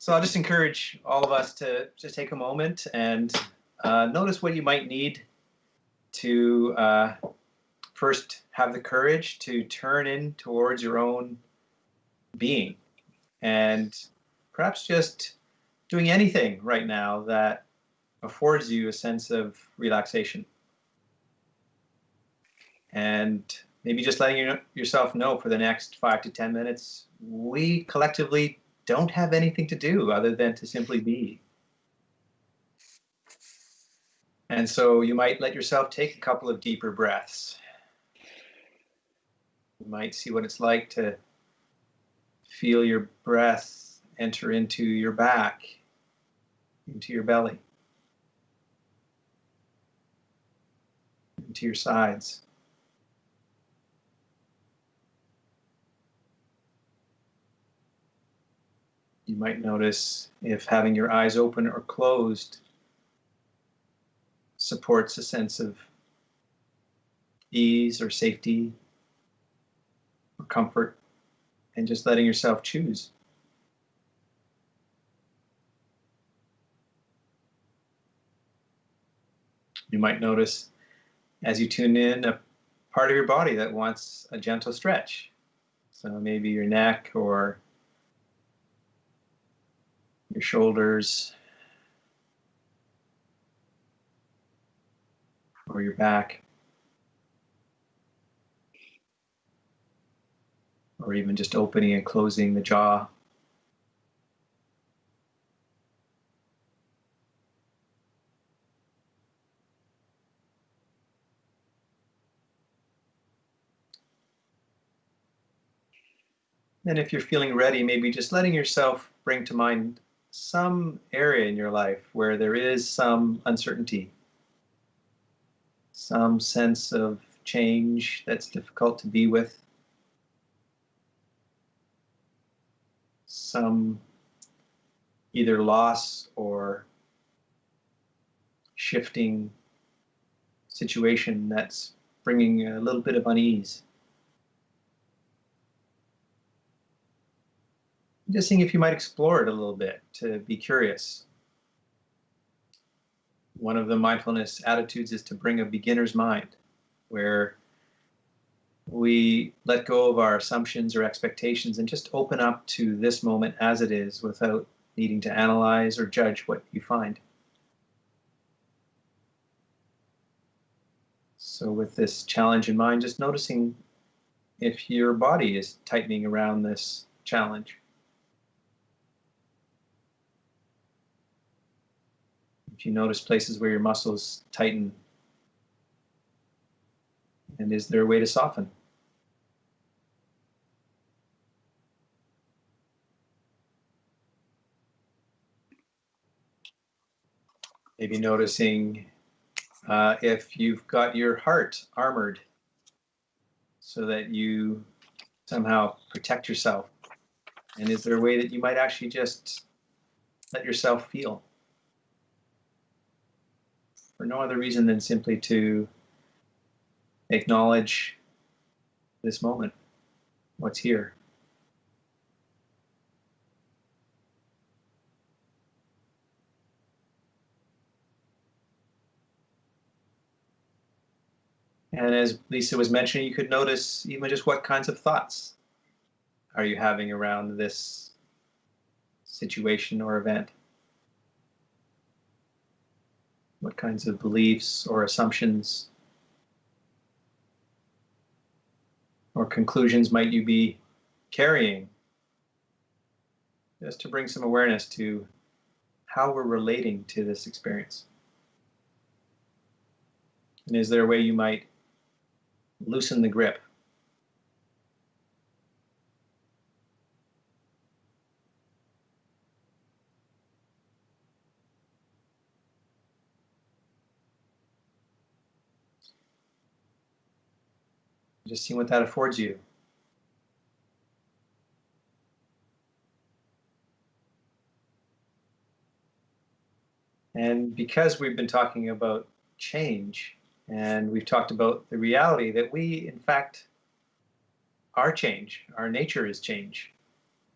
So I'll just encourage all of us to just take a moment and notice what you might need to first have the courage to turn in towards your own being, and perhaps just doing anything right now that affords you a sense of relaxation. And maybe just letting yourself know for the next 5 to 10 minutes, we collectively don't have anything to do other than to simply be. And so you might let yourself take a couple of deeper breaths. You might see what it's like to feel your breath enter into your back, into your belly, into your sides. You might notice if having your eyes open or closed supports a sense of ease or safety or comfort, and just letting yourself choose. You might notice as you tune in a part of your body that wants a gentle stretch. So maybe your neck or your shoulders or your back, or even just opening and closing the jaw. And if you're feeling ready, maybe just letting yourself bring to mind some area in your life where there is some uncertainty, some sense of change that's difficult to be with, some either loss or shifting situation that's bringing a little bit of unease. Just seeing if you might explore it a little bit, to be curious. One of the mindfulness attitudes is to bring a beginner's mind, where we let go of our assumptions or expectations and just open up to this moment as it is without needing to analyze or judge what you find. So with this challenge in mind, just noticing if your body is tightening around this challenge. If you notice places where your muscles tighten, and is there a way to soften? Maybe noticing if you've got your heart armored so that you somehow protect yourself. And is there a way that you might actually just let yourself feel? For no other reason than simply to acknowledge this moment, what's here. And as Lisa was mentioning, you could notice even just what kinds of thoughts are you having around this situation or event. What kinds of beliefs or assumptions or conclusions might you be carrying, just to bring some awareness to how we're relating to this experience. And is there a way you might loosen the grip? Just see what that affords you. And because we've been talking about change, and we've talked about the reality that we, in fact, are change, our nature is change.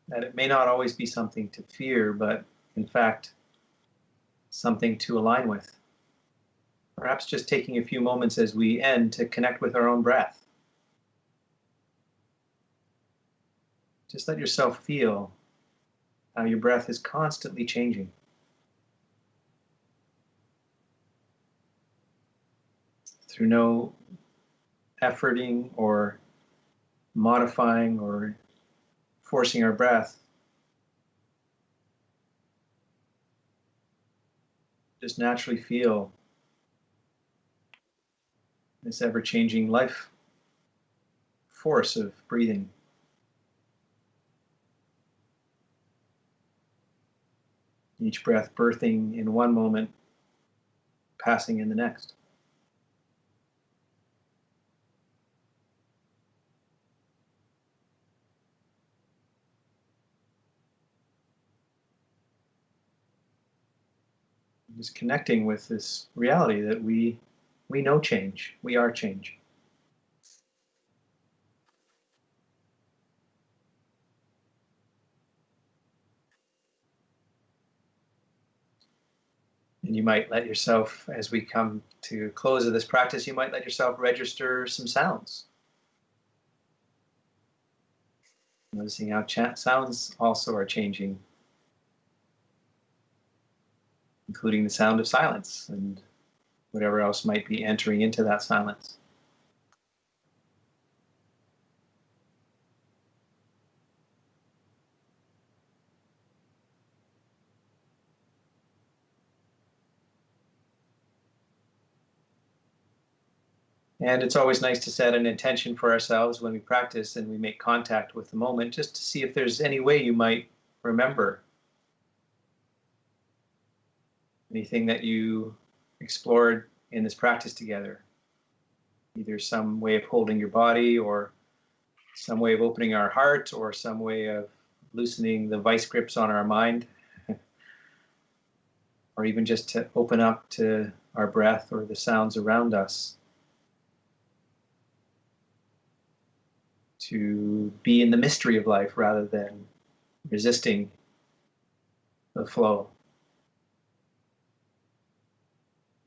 that it may not always be something to fear, but in fact, something to align with. Perhaps just taking a few moments as we end to connect with our own breath. Just let yourself feel how your breath is constantly changing through no efforting or modifying or forcing our breath. Just naturally feel this ever-changing life force of breathing. Each breath birthing in one moment, passing in the next. Just connecting with this reality that we know change. We are change. And you might let yourself, as we come to close of this practice, you might let yourself register some sounds. Noticing how sounds also are changing, including the sound of silence and whatever else might be entering into that silence. And it's always nice to set an intention for ourselves when we practice and we make contact with the moment, just to see if there's any way you might remember anything that you explored in this practice together. Either some way of holding your body, or some way of opening our heart, or some way of loosening the vice grips on our mind, or even just to open up to our breath or the sounds around us, to be in the mystery of life rather than resisting the flow.